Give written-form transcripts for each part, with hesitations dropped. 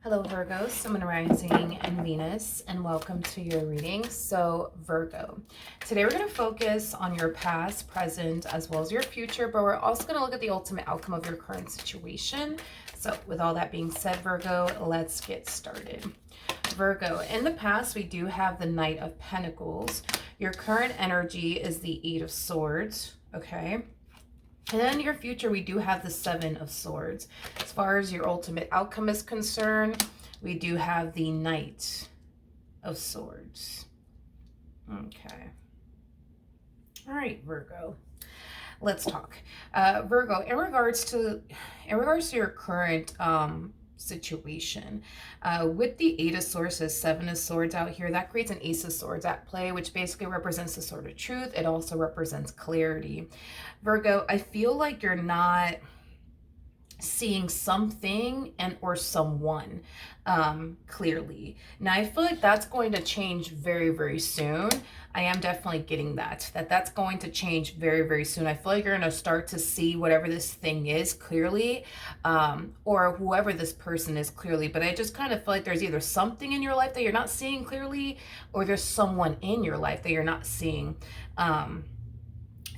Hello Virgo, Sun, Moon, Rising, and Venus, and welcome to your reading. So Virgo, today we're going to focus on your past, present, as well as your future, but we're also going to look at the ultimate outcome of your current situation. So with all that being said, Virgo, let's get started. Virgo, in the past, we do have the Knight of Pentacles. Your current energy is the Eight of Swords, okay? And then in your future, we do have the Seven of Swords. As far as your ultimate outcome is concerned, we do have the Knight of Swords. Okay. All right, Virgo. Let's talk. Virgo, in regards to your current situation, with the Eight of Swords, Seven of Swords out here, that creates an Ace of Swords at play, which basically represents the sword of truth. It also represents clarity. Virgo, I feel like you're not seeing something and or someone clearly. Now I feel like that's going to change very, very soon. I am definitely getting that's going to change very, very soon. I feel like you're going to start to see whatever this thing is clearly, or whoever this person is clearly. But I just kind of feel like there's either something in your life that you're not seeing clearly, or there's someone in your life that you're not seeing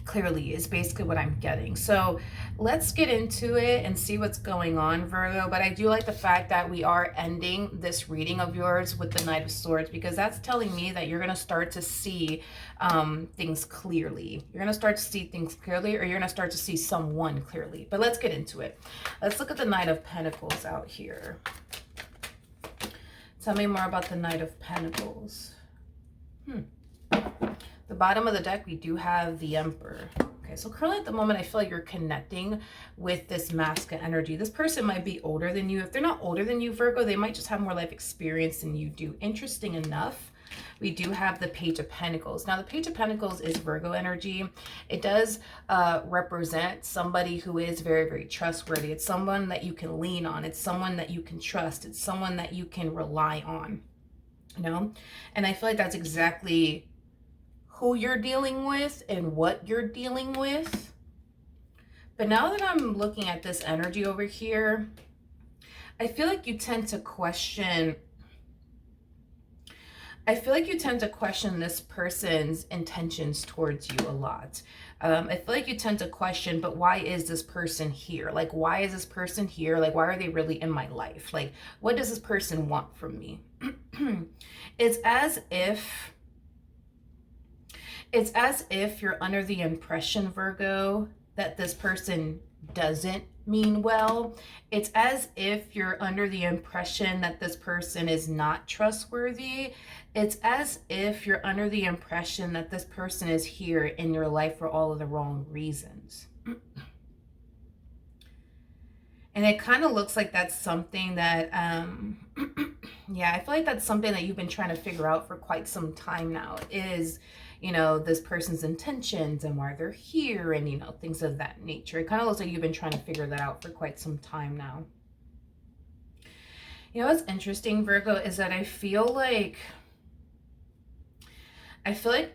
clearly, is basically what I'm getting. So let's get into it and see what's going on, Virgo. But I do like the fact that we are ending this reading of yours with the Knight of Swords, because that's telling me that you're going to start to see things clearly. You're going to start to see things clearly, or you're going to start to see someone clearly. But let's get into it. Let's look at the Knight of Pentacles out here. Tell me more about the Knight of Pentacles. The bottom of the deck, we do have the Emperor. Okay, so currently at the moment, I feel like you're connecting with this masculine energy. This person might be older than you. If they're not older than you, Virgo, they might just have more life experience than you do. Interesting enough, we do have the Page of Pentacles. Now, the Page of Pentacles is Virgo energy. It does represent somebody who is very, very trustworthy. It's someone that you can lean on. It's someone that you can trust. It's someone that you can rely on, you know? And I feel like that's exactly who you're dealing with and what you're dealing with. But now that I'm looking at this energy over here, I feel like you tend to question this person's intentions towards you a lot. I feel like you tend to question, but why is this person here? Like, why is this person here? Like, why are they really in my life? Like, what does this person want from me? It's as if you're under the impression, Virgo, that this person doesn't mean well. It's as if you're under the impression that this person is not trustworthy. It's as if you're under the impression that this person is here in your life for all of the wrong reasons. And it kind of looks like that's something that, yeah, I feel like that's something that you've been trying to figure out for quite some time now, is, you know, this person's intentions and why they're here and, you know, things of that nature. It kind of looks like you've been trying to figure that out for quite some time now. You know what's interesting, Virgo, is that I feel like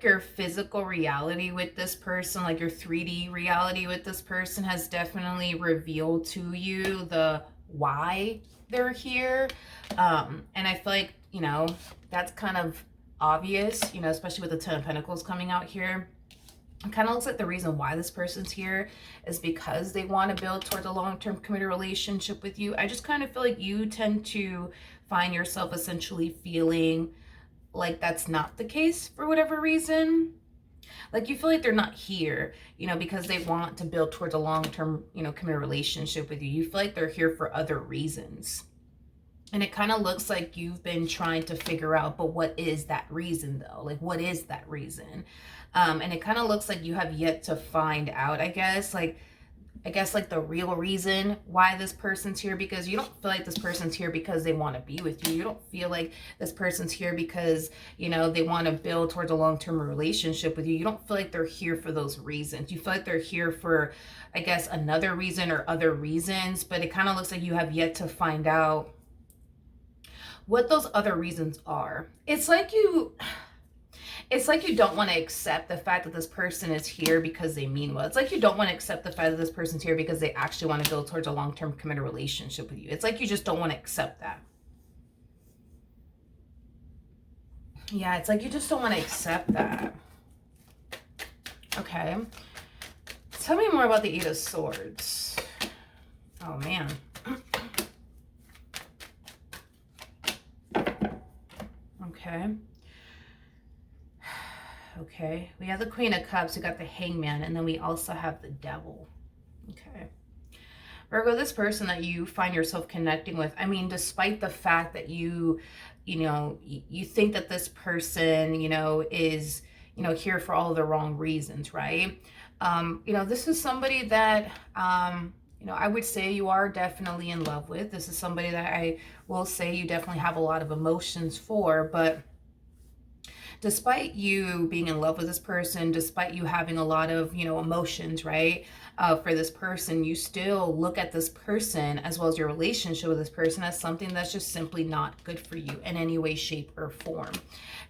your physical reality with this person, like your 3D reality with this person, has definitely revealed to you the why they're here. And I feel like, you know, that's kind of obvious, you know, especially with the Ten of Pentacles coming out here. It kind of looks like the reason why this person's here is because they want to build towards a long-term committed relationship with you. I just kind of feel like you tend to find yourself essentially feeling like that's not the case for whatever reason. Like you feel like they're not here, you know, because they want to build towards a long-term, you know, committed relationship with you. You feel like they're here for other reasons. And it kind of looks like you've been trying to figure out, but what is that reason though? Like, what is that reason? And it kind of looks like you have yet to find out, I guess, like the real reason why this person's here, because you don't feel like this person's here because they want to be with you. You don't feel like this person's here because, you know, they want to build towards a long-term relationship with you. You don't feel like they're here for those reasons. You feel like they're here for, I guess, another reason or other reasons, but it kind of looks like you have yet to find out what those other reasons are. It's like you don't want to accept the fact that this person is here because they mean well. It's like you don't want to accept the fact that this person's here because they actually want to build towards a long-term committed relationship with you. It's like you just don't want to accept that. Yeah, it's like you just don't want to accept that. Okay. Tell me more about the Eight of Swords. Oh, man. Okay. Okay. We have the Queen of Cups. We got the Hangman. And then we also have the Devil. Okay. Virgo, this person that you find yourself connecting with, I mean, despite the fact that you think that this person, is, here for all of the wrong reasons, right? This is somebody that, I would say you are definitely in love with. This is somebody that I will say you definitely have a lot of emotions for, but despite you being in love with this person, despite you having a lot of, emotions, right, for this person, you still look at this person as well as your relationship with this person as something that's just simply not good for you in any way, shape, or form.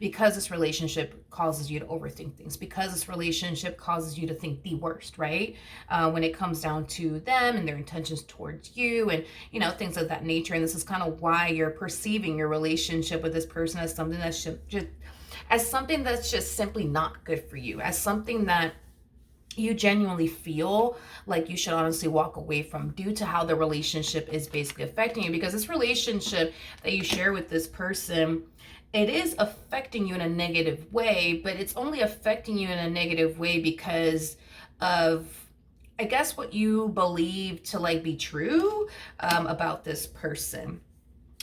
Because this relationship causes you to overthink things, because this relationship causes you to think the worst, right? When it comes down to them and their intentions towards you and, things of that nature. And this is kind of why you're perceiving your relationship with this person as something that's just simply not good for you, as something that you genuinely feel like you should honestly walk away from due to how the relationship is basically affecting you. Because this relationship that you share with this person, it is affecting you in a negative way, but it's only affecting you in a negative way because of, I guess, what you believe to be true about this person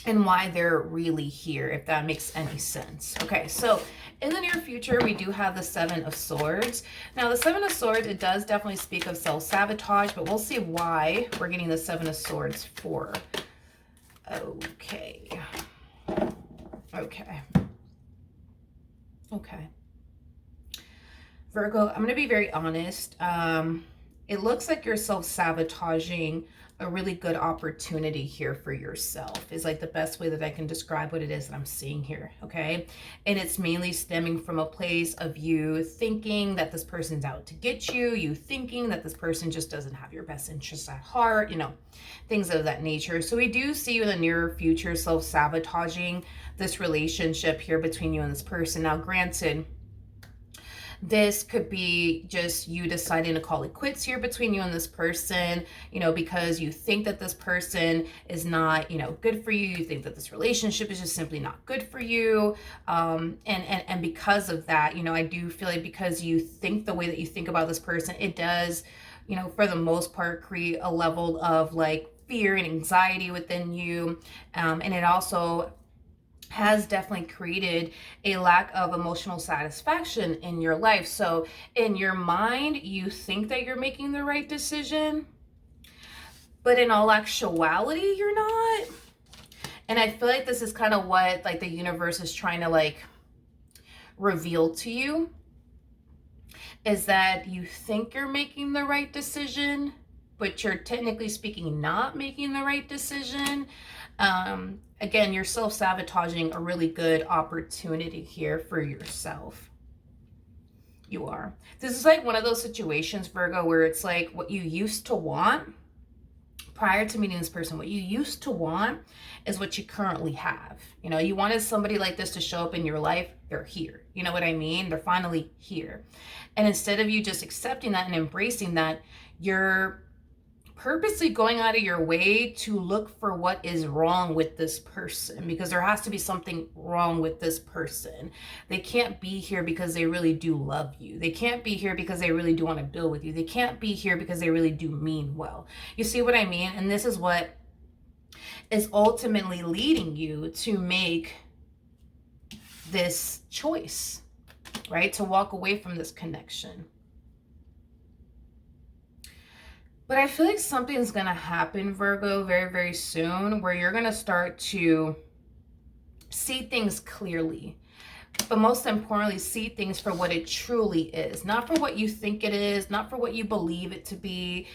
and why they're really here, if that makes any sense. Okay, so in the near future, we do have the Seven of Swords. Now, the Seven of Swords, it does definitely speak of self-sabotage, but we'll see why we're getting the Seven of Swords for. Okay. Virgo, I'm going to be very honest. It looks like you're self-sabotaging a really good opportunity here for yourself is the best way that I can describe what it is that I'm seeing here. Okay. And it's mainly stemming from a place of you thinking that this person's out to get you, you thinking that this person just doesn't have your best interests at heart, things of that nature. So we do see you in the near future self-sabotaging this relationship here between you and this person. Now, granted, this could be just you deciding to call it quits here between you and this person, because you think that this person is not, good for you. You think that this relationship is just simply not good for you. And because of that, I do feel like because you think the way that you think about this person, it does, for the most part, create a level of fear and anxiety within you. And it also has definitely created a lack of emotional satisfaction in your life. So in your mind, you think that you're making the right decision, but in all actuality, you're not. And I feel like this is kind of what the universe is trying to reveal to you, is that you think you're making the right decision, but you're technically speaking not making the right decision. Again, you're self-sabotaging a really good opportunity here for yourself. You are. This is one of those situations, Virgo, where it's what you used to want prior to meeting this person, what you used to want is what you currently have. You wanted somebody like this to show up in your life. They're here. You know what I mean? They're finally here. And instead of you just accepting that and embracing that, you're purposely going out of your way to look for what is wrong with this person, because there has to be something wrong with this person. They can't be here because they really do love you. They can't be here because they really do want to build with you. They can't be here because they really do mean well. You see what I mean? And this is what is ultimately leading you to make this choice, right? To walk away from this connection. But I feel like something's going to happen, Virgo, very, very soon, where you're going to start to see things clearly. But most importantly, see things for what it truly is. Not for what you think it is, not for what you believe it to be,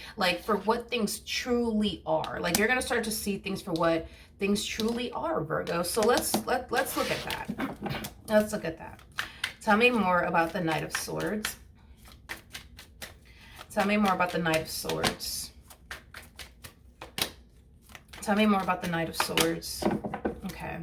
for what things truly are. You're going to start to see things for what things truly are, Virgo. So let's look at that. Let's look at that. Tell me more about the Knight of Swords. Tell me more about the Knight of Swords. Tell me more about the Knight of Swords. Okay.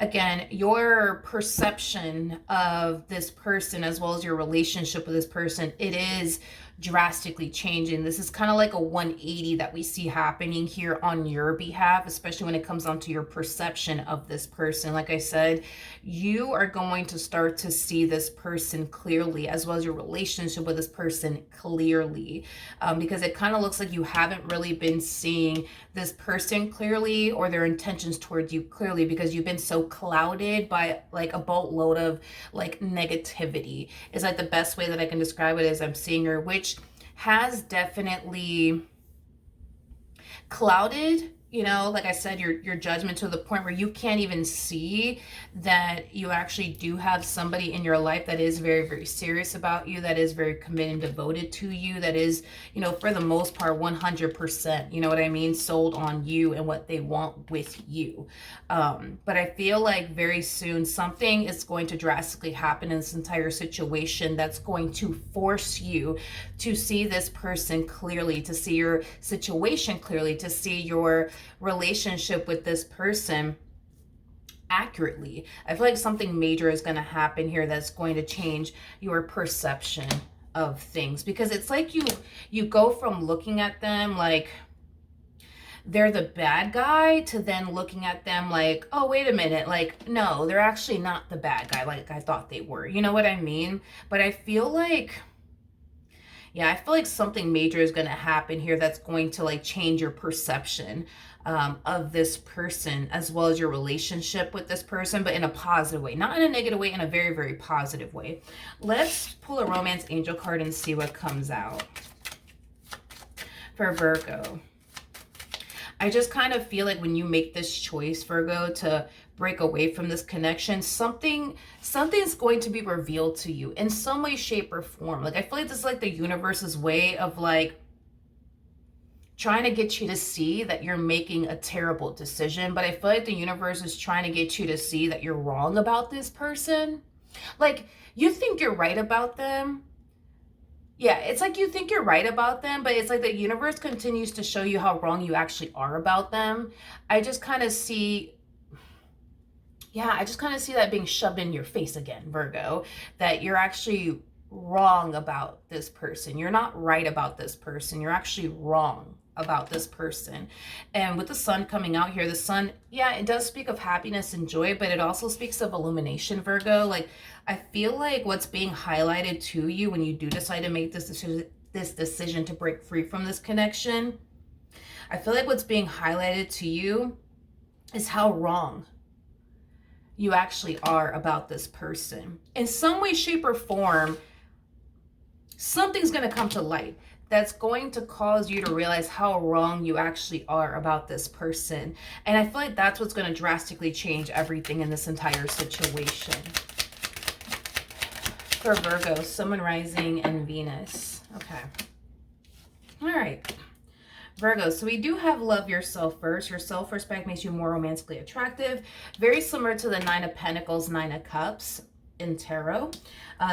again, your perception of this person as well as your relationship with this person, it is drastically changing. This is kind of like a 180 that we see happening here on your behalf, especially when it comes down to your perception of this person. Like I said, you are going to start to see this person clearly, as well as your relationship with this person clearly, because it kind of looks like you haven't really been seeing this person clearly or their intentions towards you clearly, because you've been so clouded by like a boatload of like negativity is like the best way that I can describe it. Is I'm seeing her, which has definitely clouded, you know, like I said, your judgment to the point where you can't even see that you actually do have somebody in your life that is very, very serious about you, that is very committed and devoted to you, that is, you know, for the most part, 100%, you know what I mean, sold on you and what they want with you. But I feel like very soon something is going to drastically happen in this entire situation that's going to force you to see this person clearly, to see your situation clearly, to see your relationship with this person accurately. I feel like something major is going to happen here that's going to change your perception of things, because it's like you go from looking at them like they're the bad guy to then looking at them like, oh, wait a minute, like, no, they're actually not the bad guy like I thought they were. You know what I mean? But I feel like, yeah, I feel like something major is going to happen here that's going to like change your perception of this person, as well as your relationship with this person, but in a positive way, not in a negative way, in a very, very positive way. Let's pull a romance angel card and see what comes out for Virgo. I just kind of feel like when you make this choice, Virgo, to break away from this connection, something's going to be revealed to you in some way, shape, or form. Like, I feel like this is like the universe's way of like trying to get you to see that you're making a terrible decision. But I feel like the universe is trying to get you to see that you're wrong about this person. Like, you think you're right about them. Yeah, it's like you think you're right about them, but it's like the universe continues to show you how wrong you actually are about them. I just kind of see, yeah, I just kind of see that being shoved in your face again, Virgo, that you're actually wrong about this person. You're not right about this person. You're actually wrong about this person. And with the sun coming out here, the sun, yeah, it does speak of happiness and joy, but it also speaks of illumination, Virgo. Like, I feel like what's being highlighted to you when you do decide to make this decision to break free from this connection, I feel like what's being highlighted to you is how wrong you actually are about this person. In some way, shape, or form, something's going to come to light that's going to cause you to realize how wrong you actually are about this person. And I feel like that's what's going to drastically change everything in this entire situation. For Virgo, Sun, Rising, and Venus. Okay. All right. Virgo, so we do have love yourself first. Your self-respect makes you more romantically attractive. Very similar to the Nine of Pentacles, Nine of Cups in tarot.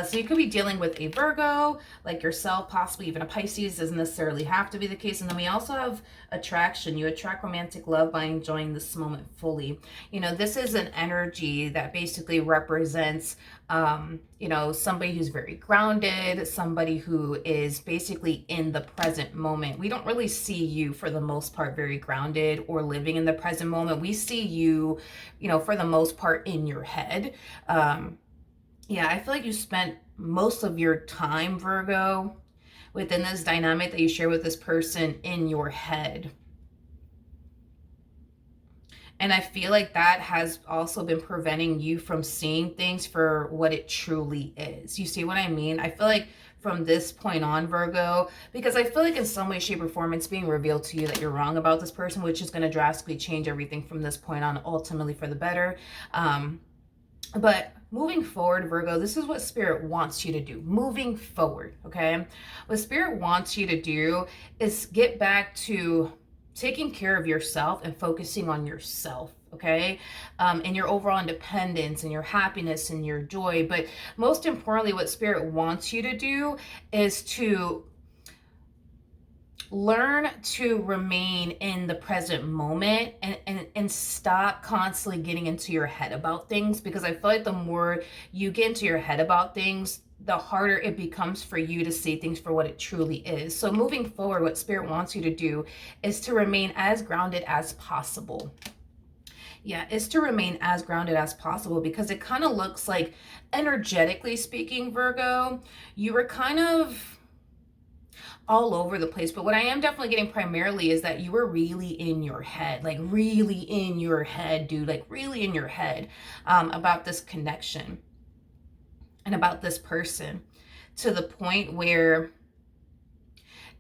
So you could be dealing with a Virgo like yourself, possibly even a Pisces. Doesn't necessarily have to be the case. And then we also have attraction. You attract romantic love by enjoying this moment fully. You know, this is an energy that basically represents you know, somebody who's very grounded, somebody who is basically in the present moment. We don't really see you for the most part very grounded or living in the present moment. We see you, you know, for the most part in your head. Yeah, I feel like you spent most of your time, Virgo, within this dynamic that you share with this person in your head. And I feel like that has also been preventing you from seeing things for what it truly is. You see what I mean? I feel like from this point on, Virgo, because I feel like in some way, shape, or form, it's being revealed to you that you're wrong about this person, which is going to drastically change everything from this point on, ultimately for the better. But moving forward, Virgo, this is what Spirit wants you to do. Moving forward, okay? What Spirit wants you to do is get back to taking care of yourself and focusing on yourself, okay? And your overall independence and your happiness and your joy. But most importantly, what Spirit wants you to do is to learn to remain in the present moment and stop constantly getting into your head about things, because I feel like the more you get into your head about things, the harder it becomes for you to see things for what it truly is. So moving forward, what Spirit wants you to do is to remain as grounded as possible. Yeah, is to remain as grounded as possible, because it kind of looks like, energetically speaking, Virgo, you were kind of all over the place. But what I am definitely getting primarily is that you were really in your head, like really in your head, dude, like really in your head, about this connection and about this person, to the point where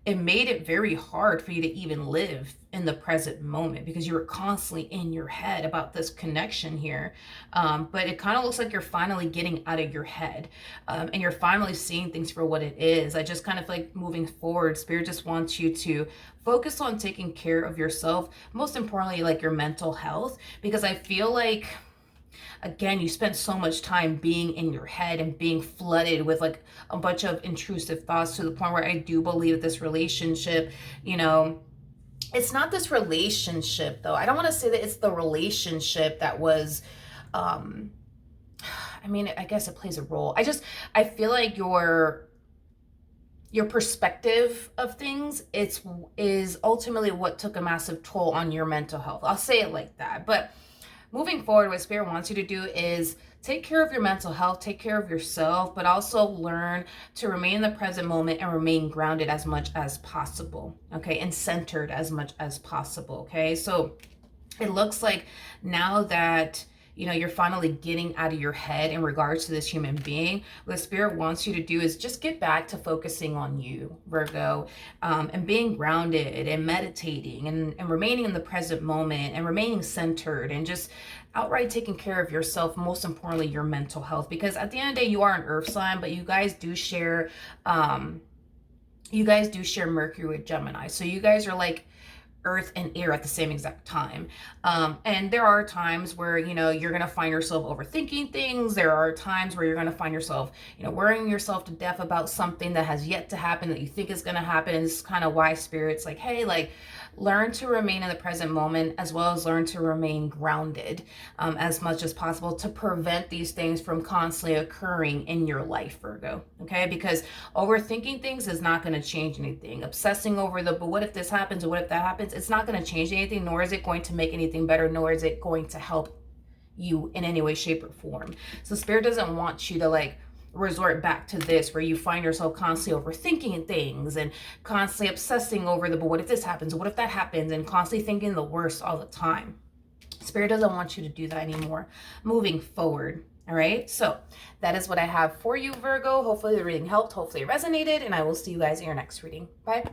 it made it very hard for you to even live in the present moment, because you were constantly in your head about this connection here. But it kind of looks like you're finally getting out of your head, and you're finally seeing things for what it is. I just kind of like moving forward, Spirit just wants you to focus on taking care of yourself, most importantly, like your mental health, because I feel like, again, you spent so much time being in your head and being flooded with like a bunch of intrusive thoughts, to the point where I do believe that this relationship, you know, it's not this relationship though. I don't want to say that it's the relationship that was, I mean, I guess it plays a role. I feel like your perspective of things, is ultimately what took a massive toll on your mental health. I'll say it like that. But moving forward, what Spirit wants you to do is take care of your mental health, take care of yourself, but also learn to remain in the present moment and remain grounded as much as possible, okay? And centered as much as possible, okay? So it looks like now that, you know, you're finally getting out of your head in regards to this human being, what Spirit wants you to do is just get back to focusing on you, Virgo, and being grounded and meditating and remaining in the present moment and remaining centered and just outright taking care of yourself, most importantly, your mental health. Because at the end of the day, you are an earth sign, but you guys do share, Mercury with Gemini. So you guys are like earth and air at the same exact time. And there are times where, you know, you're going to find yourself overthinking things. There are times where you're going to find yourself, you know, worrying yourself to death about something that has yet to happen that you think is going to happen. And this is kind of why Spirit's like, hey, like, learn to remain in the present moment, as well as learn to remain grounded, as much as possible, to prevent these things from constantly occurring in your life, Virgo. Okay, because overthinking things is not going to change anything. Obsessing over but what if this happens, or what if that happens, it's not going to change anything, nor is it going to make anything better, nor is it going to help you in any way, shape, or form. So Spirit doesn't want you to like resort back to this, where you find yourself constantly overthinking things and constantly obsessing over but what if this happens, what if that happens, and constantly thinking the worst all the time. Spirit doesn't want you to do that anymore moving forward. All right, so that is what I have for you, Virgo. Hopefully the reading helped, hopefully it resonated, and I will see you guys in your next reading. Bye.